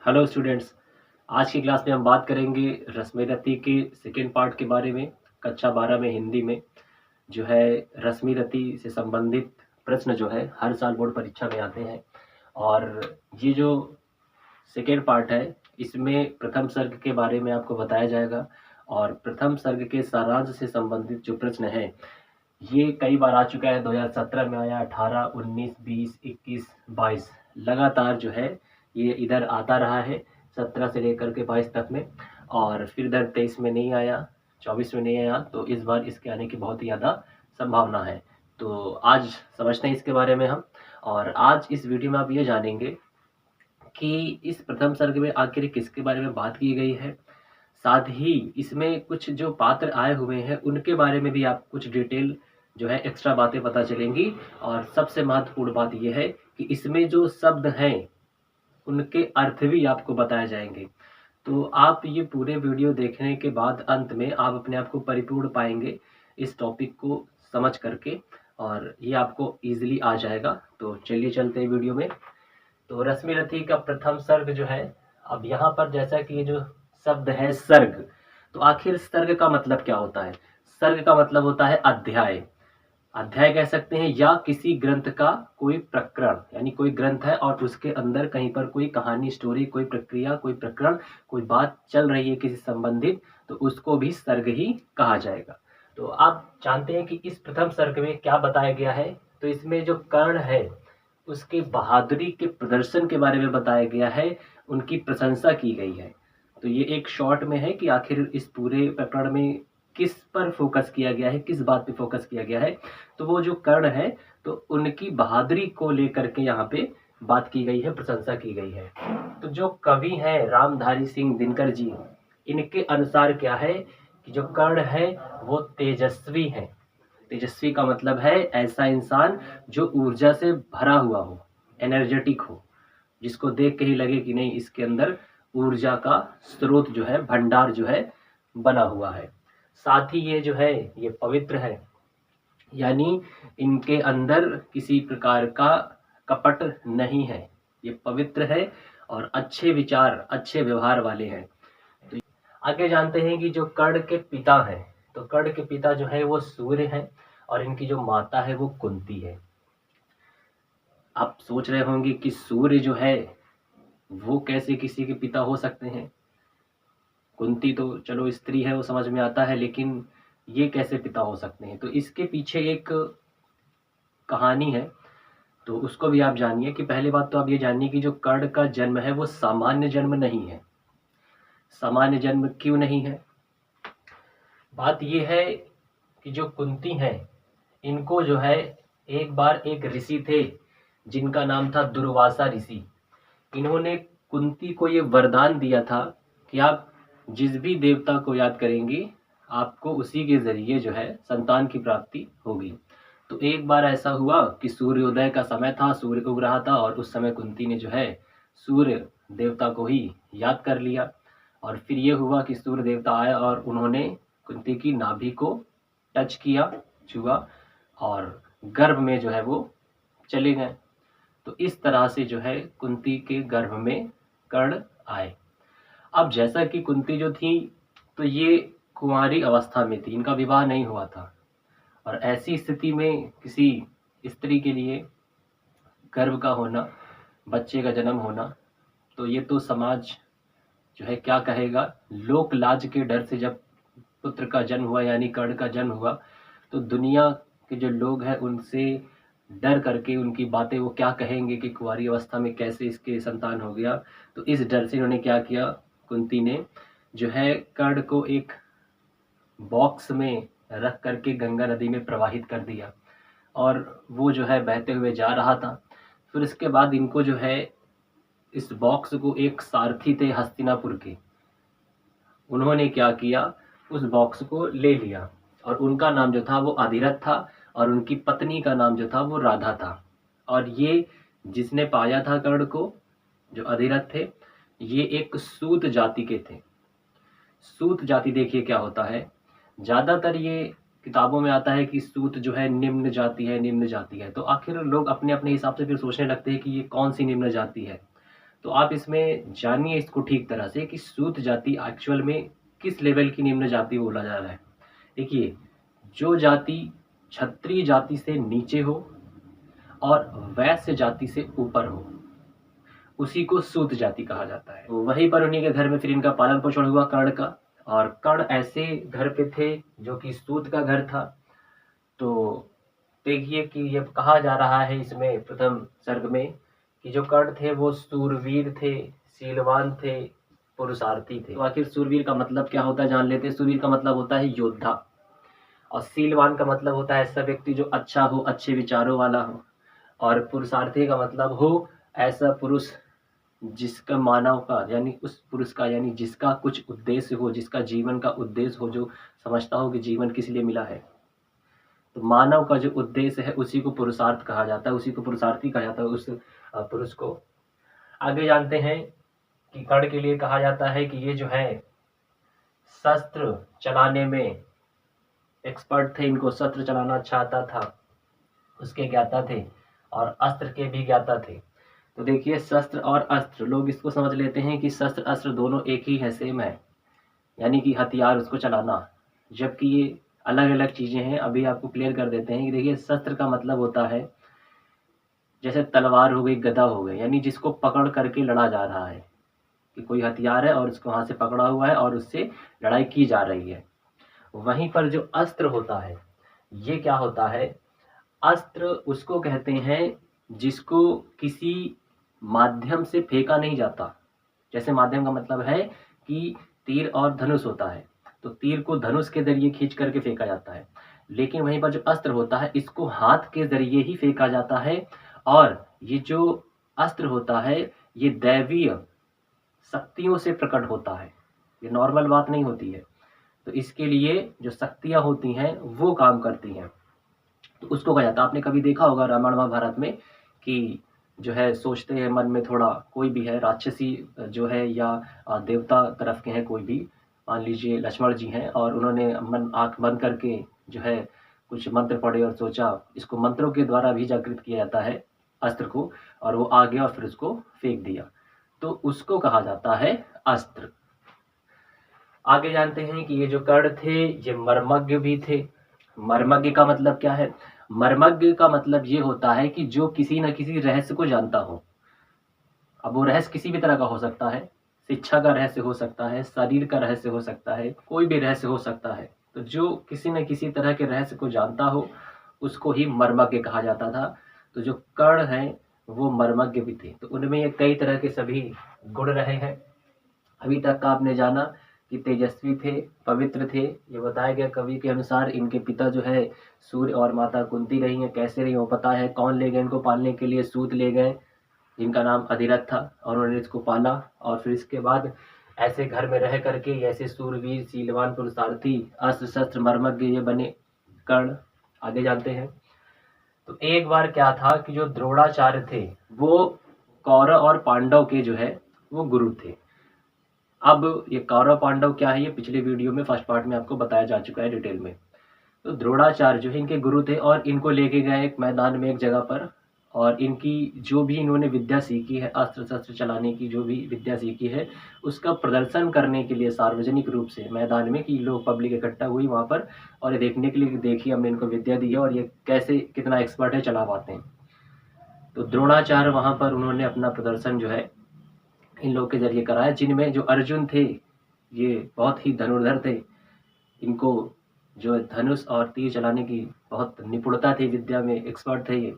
Hello students. आज की class में हम बात करेंगे रस्म रति के सेकेंड पार्ट के बारे में। कक्षा 12 में हिंदी में जो है रस्म रति से संबंधित प्रश्न जो है हर साल बोर्ड परीक्षा में आते हैं। और ये जो सेकेंड पार्ट है इसमें प्रथम सर्ग के बारे में आपको बताया जाएगा। और प्रथम सर्ग के सारांश से संबंधित जो प्रश्न है ये कई बार आ चुका है। 2017 में आया, 18, 19, 20, 21, 22 लगातार जो है ये इधर आता रहा है, 17 से लेकर के 22 तक में। और फिर इधर 23 में नहीं आया, 24 में नहीं आया, तो इस बार इसके आने की बहुत ही ज़्यादा संभावना है। तो आज समझते हैं इसके बारे में हम। और आज इस वीडियो में आप ये जानेंगे कि इस प्रथम सर्ग में आखिर किसके बारे में बात की गई है। साथ ही इसमें कुछ जो पात्र आए हुए हैं उनके बारे में भी आप कुछ डिटेल जो है एक्स्ट्रा बातें पता चलेंगी। और सबसे महत्वपूर्ण बात यह है कि इसमें जो शब्द हैं उनके अर्थ भी आपको बताए जाएंगे। तो आप ये पूरे वीडियो देखने के बाद अंत में आप अपने आप को परिपूर्ण पाएंगे इस टॉपिक को समझ करके, और ये आपको इजीली आ जाएगा। तो चलिए चलते हैं वीडियो में। तो रश्मि रथी का प्रथम सर्ग जो है, अब यहाँ पर जैसा कि ये जो शब्द है सर्ग, तो आखिर सर्ग का मतलब क्या होता है। सर्ग का मतलब होता है अध्याय। अध्याय कह सकते हैं या किसी ग्रंथ का कोई प्रकरण, यानी कोई ग्रंथ है और उसके अंदर कहीं पर कोई कहानी, स्टोरी, कोई प्रक्रिया, कोई प्रकरण, कोई बात चल रही है किसी संबंधित, तो उसको भी सर्ग ही कहा जाएगा। तो आप जानते हैं कि इस प्रथम सर्ग में क्या बताया गया है। तो इसमें जो कर्ण है उसके बहादुरी के प्रदर्शन के बारे में बताया गया है, उनकी प्रशंसा की गई है। तो ये एक शॉर्ट में है कि आखिर इस पूरे प्रकरण में किस पर फोकस किया गया है, किस बात पे फोकस किया गया है। तो वो जो कर्ण है तो उनकी बहादुरी को लेकर के यहाँ पे बात की गई है, प्रशंसा की गई है। तो जो कवि हैं रामधारी सिंह दिनकर जी, इनके अनुसार क्या है कि जो कर्ण है वो तेजस्वी है। तेजस्वी का मतलब है ऐसा इंसान जो ऊर्जा से भरा हुआ हो, एनर्जेटिक हो, जिसको देख के ही लगे कि नहीं इसके अंदर ऊर्जा का स्रोत जो है, भंडार जो है बना हुआ है। साथ ही ये जो है ये पवित्र है, यानी इनके अंदर किसी प्रकार का कपट नहीं है, ये पवित्र है और अच्छे विचार, अच्छे व्यवहार वाले हैं। तो आगे जानते हैं कि जो कर्ण के पिता हैं, तो कर्ण के पिता जो है वो सूर्य हैं और इनकी जो माता है वो कुंती है। आप सोच रहे होंगे कि सूर्य जो है वो कैसे किसी के पिता हो सकते हैं। कुंती तो चलो स्त्री है, वो समझ में आता है, लेकिन ये कैसे पिता हो सकते हैं। तो इसके पीछे एक कहानी है, तो उसको भी आप जानिए। कि पहली बात तो आप ये जानिए कि जो कर्ण का जन्म है वो सामान्य जन्म नहीं है। सामान्य जन्म क्यों नहीं है? बात ये है कि जो कुंती हैं इनको जो है एक बार एक ऋषि थे जिनका नाम था दुर्वासा ऋषि। इन्होंने कुंती को ये वरदान दिया था कि आप जिस भी देवता को याद करेंगी आपको उसी के जरिए जो है संतान की प्राप्ति होगी। तो एक बार ऐसा हुआ कि सूर्योदय का समय था, सूर्य उग रहा था, और उस समय कुंती ने जो है सूर्य देवता को ही याद कर लिया। और फिर ये हुआ कि सूर्य देवता आया और उन्होंने कुंती की नाभि को टच किया, छुआ, और गर्भ में जो है वो चले गए। तो इस तरह से जो है कुंती के गर्भ में कर्ण आए। अब जैसा कि कुंती जो थी तो ये कुंवारी अवस्था में थी, इनका विवाह नहीं हुआ था, और ऐसी स्थिति में किसी स्त्री के लिए गर्भ का होना, बच्चे का जन्म होना, तो ये तो समाज जो है क्या कहेगा। लोक लाज के डर से जब पुत्र का जन्म हुआ, यानी कर्ण का जन्म हुआ, तो दुनिया के जो लोग हैं उनसे डर करके उनकी बातें वो क्या कहेंगे कि कुंवारी अवस्था में कैसे इसके संतान हो गया। तो इस डर से इन्होंने क्या किया, कुंती ने जो है कर्ण को एक बॉक्स में रख करके गंगा नदी में प्रवाहित कर दिया, और वो जो है बहते हुए जा रहा था। फिर इसके बाद इनको जो है इस बॉक्स को एक सारथी थे हस्तिनापुर के, उन्होंने क्या किया, उस बॉक्स को ले लिया, और उनका नाम जो था वो अधिरथ था, और उनकी पत्नी का नाम जो था वो राधा था। और ये जिसने पाया था कर्ण को, जो अधिरथ थे, ये एक सूत जाति के थे। सूत जाति देखिए क्या होता है, ज़्यादातर ये किताबों में आता है कि सूत जो है निम्न जाति है, निम्न जाति है। तो आखिर लोग अपने अपने हिसाब से फिर सोचने लगते हैं कि ये कौन सी निम्न जाति है। तो आप इसमें जानिए इसको ठीक तरह से कि सूत जाति एक्चुअल में किस लेवल की निम्न जाति बोला जा रहा है। देखिए, जो जाति क्षत्रिय जाति से नीचे हो और वैश्य जाति से ऊपर हो, उसी को सूत जाति कहा जाता है। तो वहीं पर उन्हीं के घर में फिर इनका पालन पोषण हुआ कर्ण का, और कर्ण ऐसे घर पे थे जो कि सूत का घर था। तो देखिए कि ये कहा जा रहा है इसमें प्रथम सर्ग में कि जो कर्ण थे वो सूरवीर थे, शीलवान थे, पुरुषार्थी थे। तो आखिर सूरवीर का मतलब क्या होता है जान लेते हैं। सूरवीर का मतलब होता है योद्धा, और शीलवान का मतलब होता है ऐसा व्यक्ति जो अच्छा हो, अच्छे विचारों वाला हो, और पुरुषार्थी का मतलब हो ऐसा पुरुष जिसका मानव का यानी उस पुरुष का यानी जिसका कुछ उद्देश्य हो, जिसका जीवन का उद्देश्य हो, जो समझता हो कि जीवन किस लिए मिला है। तो मानव का जो उद्देश्य है उसी को पुरुषार्थ कहा जाता है, उसी को पुरुषार्थी कहा जाता है, उस पुरुष को। आगे जानते हैं कि कर्ण के लिए कहा जाता है कि ये जो है शस्त्र चलाने में एक्सपर्ट थे, इनको शस्त्र चलाना अच्छा आता था, उसके ज्ञाता थे, और अस्त्र के भी ज्ञाता थे। तो देखिए, शस्त्र और अस्त्र, लोग इसको समझ लेते हैं कि शस्त्र अस्त्र दोनों एक ही है, सेम है, यानी कि हथियार उसको चलाना, जबकि ये अलग अलग चीज़ें हैं। अभी आपको क्लियर कर देते हैं कि देखिए, शस्त्र का मतलब होता है जैसे तलवार हो गई, गदा हो गई, यानी जिसको पकड़ करके लड़ा जा रहा है, कि कोई हथियार है और उसको वहाँ से पकड़ा हुआ है और उससे लड़ाई की जा रही है। वहीं पर जो अस्त्र होता है, ये क्या होता है, अस्त्र उसको कहते हैं जिसको किसी माध्यम से फेंका नहीं जाता। जैसे माध्यम का मतलब है कि तीर और धनुष होता है, तो तीर को धनुष के जरिए खींच करके फेंका जाता है, लेकिन वहीं पर जो अस्त्र होता है इसको हाथ के जरिए ही फेंका जाता है। और ये जो अस्त्र होता है ये दैवीय शक्तियों से प्रकट होता है, ये नॉर्मल बात नहीं होती है। तो इसके लिए जो शक्तियाँ होती हैं वो काम करती हैं, तो उसको कहा जाता है। आपने कभी देखा होगा रामायण महाभारत में कि जो है सोचते हैं मन में थोड़ा, कोई भी है राक्षसी जो है या देवता तरफ के हैं कोई भी, मान लीजिए लक्ष्मण जी हैं, और उन्होंने मन आँख बंद करके जो है कुछ मंत्र पढ़े और सोचा, इसको मंत्रों के द्वारा भी जागृत किया जाता है अस्त्र को, और वो आ गया और फिर उसको फेंक दिया, तो उसको कहा जाता है अस्त्र। आगे जानते हैं कि ये जो कर्ण थे ये मर्मज्ञ भी थे। मर्मज्ञ का मतलब क्या है, मर्मज्ञ का मतलब ये होता है कि जो किसी न किसी रहस्य को जानता हो। अब वो रहस्य किसी भी तरह का हो सकता है, शिक्षा का रहस्य हो सकता है, शरीर का रहस्य हो सकता है, कोई भी रहस्य हो सकता है। तो जो किसी न किसी तरह के रहस्य को जानता हो उसको ही मर्मज्ञ कहा जाता था। तो जो कर्ण हैं वो मर्मज्ञ भी थे। तो उनमें ये कई तरह के सभी गुण रहे हैं। अभी तक का आपने जाना कि तेजस्वी थे, पवित्र थे। ये बताया गया कवि के अनुसार इनके पिता जो है सूर्य और माता कुंती रही हैं। कैसे रही वो पता है, कौन ले गए इनको पालने के लिए, सूत ले गए जिनका नाम अधिरथ था, और उन्होंने इसको पाला। और फिर इसके बाद ऐसे घर में रह करके ऐसे सूरवीर, शीलवान, पुरुषार्थी, अस्त्र शस्त्र मर्मज्ञ ये बने कर्ण। आगे जानते हैं। तो एक बार क्या था कि जो द्रोणाचार्य थे वो कौरव और पांडव के जो है वो गुरु थे। अब ये कौरव पांडव क्या है, ये पिछले वीडियो में फर्स्ट पार्ट में आपको बताया जा चुका है डिटेल में। तो द्रोणाचार्य जो है इनके गुरु थे, और इनको लेके गए एक मैदान में एक जगह पर, और इनकी जो भी इन्होंने विद्या सीखी है, अस्त्र शस्त्र चलाने की जो भी विद्या सीखी है, उसका प्रदर्शन करने के लिए सार्वजनिक रूप से मैदान में कि लोग पब्लिक इकट्ठा हुई वहाँ पर, और ये देखने के लिए कि देखिए हमने इनको विद्या दी है और ये कैसे कितना एक्सपर्ट है, चला पाते हैं। तो द्रोणाचार्य वहाँ पर उन्होंने अपना प्रदर्शन जो है इन लोग के जरिए कराया, जिनमें जो अर्जुन थे ये बहुत ही धनुर्धर थे। इनको जो धनुष और तीर चलाने की बहुत निपुणता थी, विद्या में एक्सपर्ट थे ये।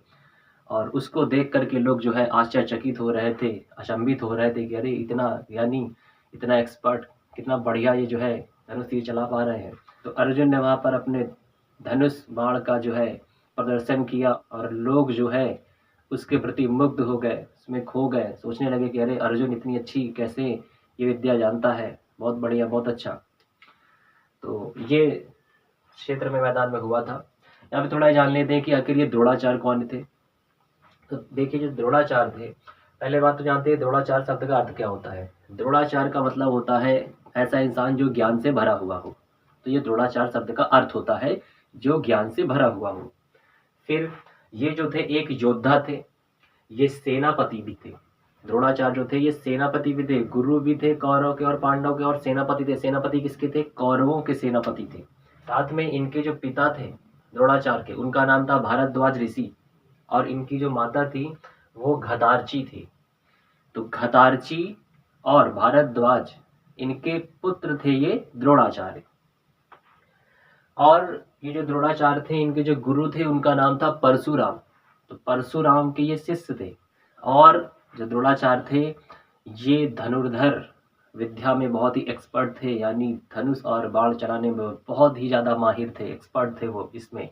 और उसको देख करके लोग जो है आश्चर्यचकित हो रहे थे, अचंभित हो रहे थे कि अरे इतना ज्ञानी, इतना एक्सपर्ट, कितना बढ़िया ये जो है धनुष तीर चला पा रहे हैं। तो अर्जुन ने वहाँ पर अपने धनुष बाण का जो है प्रदर्शन किया, और लोग जो है उसके प्रति मुग्ध हो गए, उसमें खो गए, सोचने लगे कि अरे अर्जुन इतनी अच्छी कैसे ये विद्या जानता है, बहुत बढ़िया, बहुत अच्छा। तो ये क्षेत्र में मैदान में हुआ था। यहाँ पे थोड़ा जान लेते हैं कि आखिर ये द्रोणाचार्य कौन थे। तो देखिए, जो द्रोणाचार्य थे, पहले बात तो जानते हैं द्रोणाचार्य शब्द का अर्थ क्या होता है। द्रोणाचार्य का मतलब होता है ऐसा इंसान जो ज्ञान से भरा हुआ हो। तो ये द्रोणाचार्य शब्द का अर्थ होता है जो ज्ञान से भरा हुआ हो। फिर ये जो थे एक योद्धा थे, ये सेनापति भी थे। द्रोणाचार्य जो थे ये सेनापति भी थे, गुरु भी थे कौरव के और पांडव के, और सेनापति थे। सेनापति किसके थे? कौरवों के सेनापति थे। साथ में इनके जो पिता थे द्रोणाचार्य के, उनका नाम था भारद्वाज ऋषि, और इनकी जो माता थी वो घतार्ची थी। तो घतार्ची और भारद्वाज इनके पुत्र थे ये द्रोणाचार्य। और ये जो द्रोणाचार्य थे इनके जो गुरु थे उनका नाम था परशुराम। तो परशुराम के ये शिष्य थे। और जो द्रोणाचार्य थे ये धनुर्धर विद्या में बहुत ही एक्सपर्ट थे, यानी धनुष और बाण चलाने में बहुत ही ज़्यादा माहिर थे, एक्सपर्ट थे वो इसमें।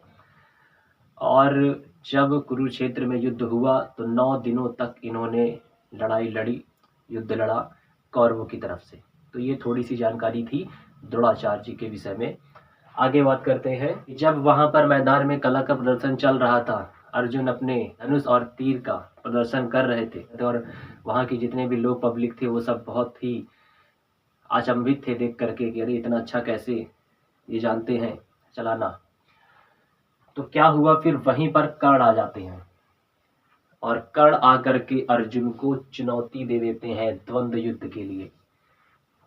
और जब कुरुक्षेत्र में युद्ध हुआ तो 9 दिनों तक इन्होंने लड़ाई लड़ी, युद्ध लड़ा कौरवों की तरफ से। तो ये थोड़ी सी जानकारी थी द्रोणाचार्य जी के विषय में। आगे बात करते हैं। जब वहां पर मैदान में कला का प्रदर्शन चल रहा था, अर्जुन अपने धनुष और तीर का प्रदर्शन कर रहे थे, और वहां के जितने भी लोग पब्लिक थे वो सब बहुत ही अचंभित थे देख करके कि अरे इतना अच्छा कैसे ये जानते हैं चलाना। तो क्या हुआ फिर, वहीं पर कर्ण आ जाते हैं और कर्ण आकर के अर्जुन को चुनौती दे देते हैं द्वंद्व युद्ध के लिए।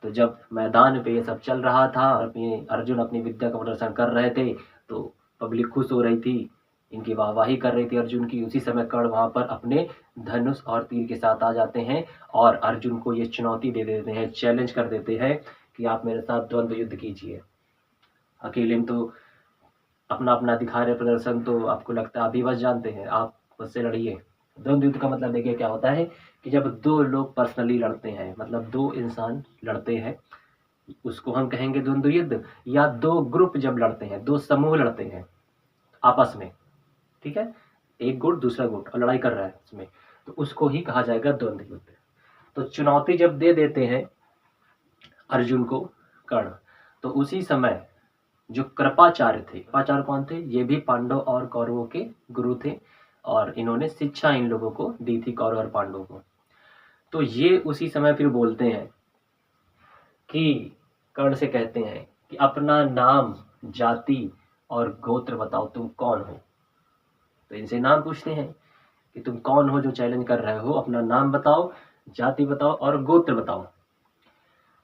तो जब मैदान पे ये सब चल रहा था, अपने अर्जुन अपनी विद्या का प्रदर्शन कर रहे थे, तो पब्लिक खुश हो रही थी, इनकी वाहवाही कर रही थी अर्जुन की। उसी समय कर्ण वहां पर अपने धनुष और तीर के साथ आ जाते हैं और अर्जुन को ये चुनौती दे देते हैं, चैलेंज कर देते हैं कि आप मेरे साथ द्वंद्व युद्ध कीजिए। अकेले में तो अपना अपना दिखा रहे प्रदर्शन, तो आपको लगता है अभी बस जानते हैं, आप मुझसे लड़िए। द्वंद्व युद्ध का मतलब देखिए क्या होता है कि जब दो लोग पर्सनली लड़ते हैं, मतलब दो इंसान लड़ते हैं, उसको हम कहेंगे द्वंद्व युद्ध। या दो ग्रुप जब लड़ते हैं, दो समूह लड़ते हैं आपस में, ठीक है, एक गुट दूसरा गुट और लड़ाई कर रहा है उसमें, तो उसको ही कहा जाएगा द्वंद्व युद्ध। तो चुनौती जब दे देते हैं अर्जुन को कर्ण, तो उसी समय जो कृपाचार्य थे, कृपाचार्य कौन थे? ये भी पांडव और कौरवों के गुरु थे, और इन्होंने शिक्षा इन लोगों को दी थी, कौरव और पांडवों को। तो ये उसी समय फिर बोलते हैं कि कर्ण से कहते हैं कि अपना नाम, जाति और गोत्र बताओ, तुम कौन हो। तो इनसे नाम पूछते हैं कि तुम कौन हो जो चैलेंज कर रहे हो, अपना नाम बताओ, जाति बताओ और गोत्र बताओ।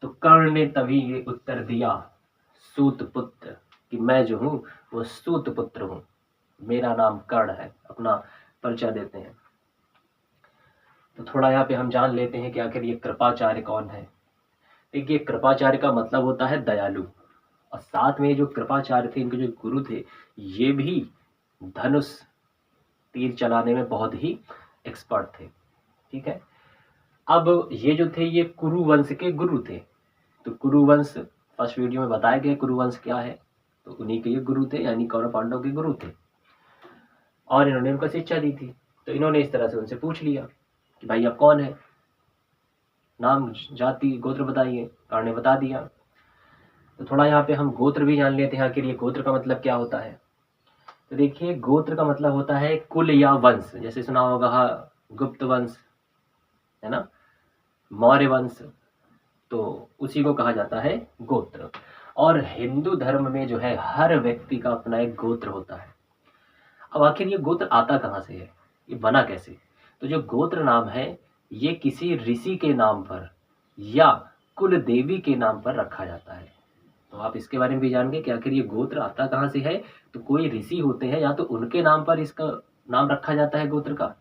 तो कर्ण ने तभी ये उत्तर दिया, सूत पुत्र, कि मैं जो हूँ वो सूत पुत्र हूँ, मेरा नाम कर्ण है, अपना परिचय देते हैं। तो थोड़ा यहाँ पे हम जान लेते हैं कि आखिर ये कृपाचार्य कौन है। देखिए, कृपाचार्य का मतलब होता है दयालु, और साथ में जो कृपाचार्य थे, इनके जो गुरु थे, ये भी धनुष तीर चलाने में बहुत ही एक्सपर्ट थे, ठीक है। अब ये जो थे ये कुरु वंश के गुरु थे। तो कुरु वंश फर्स्ट वीडियो में बताया गया कुरु वंश क्या है, तो उन्हीं के ये गुरु थे, यानी कौरव पांडव के गुरु थे, और इन्होंने उनको शिक्षा दी थी। तो इन्होंने इस तरह से उनसे पूछ लिया कि भाई आप कौन है, नाम, जाति, गोत्र बताइए। कर्ण ने बता दिया। तो थोड़ा यहाँ पे हम गोत्र भी जान लेते हैं, आखिर ये गोत्र का मतलब क्या होता है। तो देखिए, गोत्र का मतलब होता है कुल या वंश। जैसे सुना होगा गुप्त वंश, है ना, मौर्य वंश, तो उसी को कहा जाता है गोत्र। और हिंदू धर्म में जो है हर व्यक्ति का अपना एक गोत्र होता है। अब आखिर ये गोत्र आता कहाँ से है, ये बना कैसे? तो जो गोत्र नाम है ये किसी ऋषि के नाम पर या कुल देवी के नाम पर रखा जाता है। तो आप इसके बारे में भी जानेंगे कि आखिर ये गोत्र आता कहाँ से है। तो कोई ऋषि होते हैं, या तो उनके नाम पर इसका नाम रखा जाता है गोत्र का,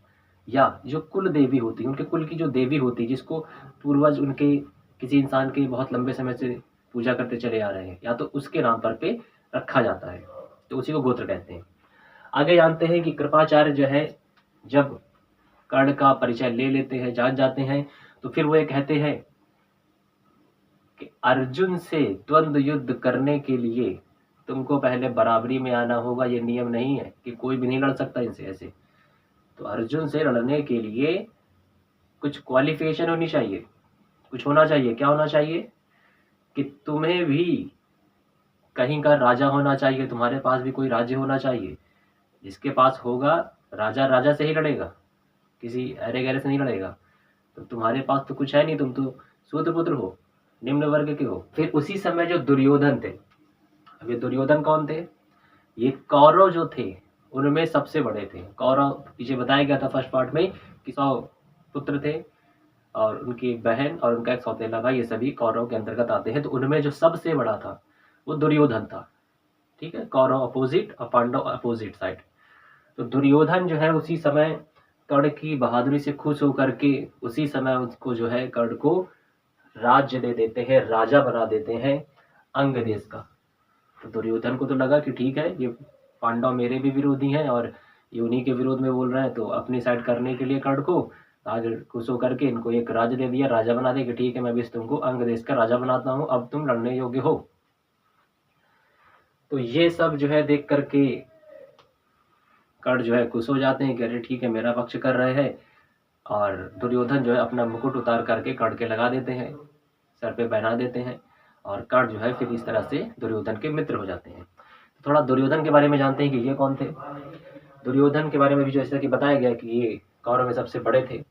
या जो कुल देवी होती है, उनके कुल की जो देवी होती है, जिसको पूर्वज उनके किसी इंसान के बहुत लंबे समय से पूजा करते चले आ रहे हैं, या तो उसके नाम पर पे रखा जाता है, तो उसी को गोत्र कहते हैं। आगे जानते हैं कि कृपाचार्य जो है जब कर्ण का परिचय ले लेते हैं, जान जाते हैं, तो फिर वो ये कहते हैं कि अर्जुन से द्वंद्व युद्ध करने के लिए तुमको पहले बराबरी में आना होगा। ये नियम नहीं है कि कोई भी नहीं लड़ सकता इनसे ऐसे। तो अर्जुन से लड़ने के लिए कुछ क्वालिफिकेशन होनी चाहिए, कुछ होना चाहिए। क्या होना चाहिए? कि तुम्हें भी कहीं का राजा होना चाहिए, तुम्हारे पास भी कोई राज्य होना चाहिए। जिसके पास होगा राजा, राजा से ही लड़ेगा, किसी अरे गहरे से नहीं लड़ेगा। तो तुम्हारे पास तो कुछ है नहीं, तुम तो शूद्रपुत्र हो, निम्न वर्ग के हो। फिर उसी समय जो दुर्योधन थे, अब ये दुर्योधन कौन थे? ये कौरव जो थे उनमें सबसे बड़े थे। कौरव पीछे बताया गया था फर्स्ट पार्ट में कि 100 पुत्र थे, और उनकी बहन और उनका एक सौतेला भाई, ये सभी कौरव के अंतर्गत आते हैं। तो उनमें जो सबसे बड़ा था वो दुर्योधन था। ठीक है, कौरव अपोजिट और पांडव अपोजिट साइड। तो दुर्योधन जो है उसी समय कर्ण की बहादुरी से खुश होकर के उसी समय उसको जो है कर्ण को राज्य दे देते हैं, राजा बना देते हैं अंग देश का। तो दुर्योधन को तो लगा कि ठीक है, ये पांडव मेरे भी विरोधी हैं और ये उन्हीं के विरोध में बोल रहे हैं, तो अपनी साइड करने के लिए कर्ण को आज खुश होकर के इनको एक राज्य दे दिया, राजा बना दे कि ठीक है मैं भी तुमको अंग देश का राजा बनाता हूँ, अब तुम लड़ने योग्य हो। तो ये सब जो है देख करके कर्ण जो है खुश हो जाते हैं कि अरे ठीक है मेरा पक्ष कर रहे हैं। और दुर्योधन जो है अपना मुकुट उतार करके कर्ण के लगा देते हैं, सर पे पहना देते हैं, और कर्ण जो है फिर इस तरह से दुर्योधन के मित्र हो जाते हैं। तो थोड़ा दुर्योधन के बारे में जानते हैं कि ये कौन थे। दुर्योधन के बारे में भी जैसा कि बताया गया कि ये कौरव में सबसे बड़े थे,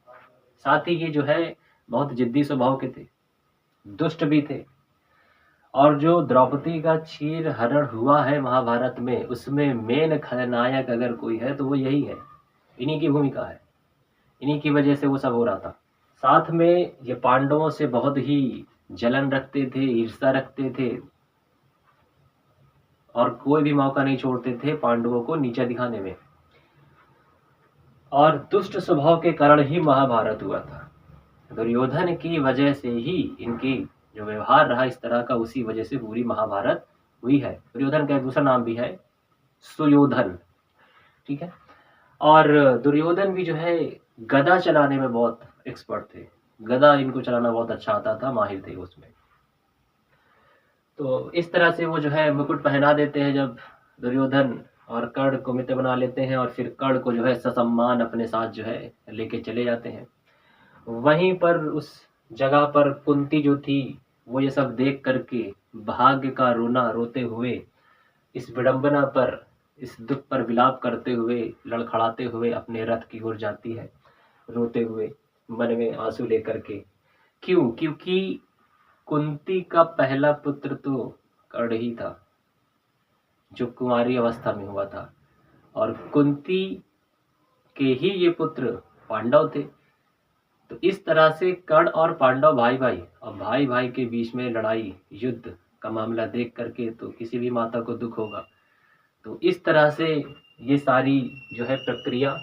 साथ ही ये जो है बहुत जिद्दी स्वभाव के थे, दुष्ट भी थे। और जो द्रौपदी का चीर हरण हुआ है महाभारत में, उसमें मेन खलनायक अगर कोई है तो वो यही है, इन्हीं की भूमिका है, इन्हीं की वजह से वो सब हो रहा था। साथ में ये पांडवों से बहुत ही जलन रखते थे, ईर्ष्या रखते थे, और कोई भी मौका नहीं छोड़ते थे पांडवों को नीचा दिखाने में। और दुष्ट स्वभाव के कारण ही महाभारत हुआ था। दुर्योधन की वजह से ही इनकी जो व्यवहार रहा इस तरह का, उसी वजह से पूरी महाभारत हुई है। दुर्योधन का एक दूसरा नाम भी है सुयोधन। ठीक है, और दुर्योधन भी जो है गदा चलाने में बहुत एक्सपर्ट थे, गदा इनको चलाना बहुत अच्छा आता था, माहिर थे उसमें। तो इस तरह से वो जो है मुकुट पहना देते हैं जब दुर्योधन, और कर्ण को मित्र बना लेते हैं, और फिर कर्ण को जो है ससम्मान अपने साथ जो है लेके चले जाते हैं। वहीं पर उस जगह पर कुंती जो थी वो ये सब देख करके भाग्य का रोना रोते हुए, इस विडंबना पर, इस दुख पर विलाप करते हुए, लड़खड़ाते हुए अपने रथ की ओर जाती है, रोते हुए, मन में आंसू लेकर के। क्यों? क्योंकि कुंती का पहला पुत्र तो कर्ण ही था, जो कुंवारी अवस्था में हुआ था, और कुंती के ही ये पुत्र पांडव थे। तो इस तरह से कर्ण और पांडव भाई भाई, और भाई भाई के बीच में लड़ाई, युद्ध का मामला देख करके तो किसी भी माता को दुख होगा। तो इस तरह से ये सारी जो है प्रक्रिया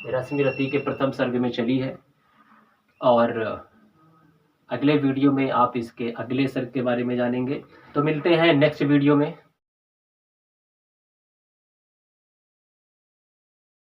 रश्मि रति के प्रथम सर्ग में चली है। और अगले वीडियो में आप इसके अगले सर्ग के बारे में जानेंगे। तो मिलते हैं नेक्स्ट वीडियो में।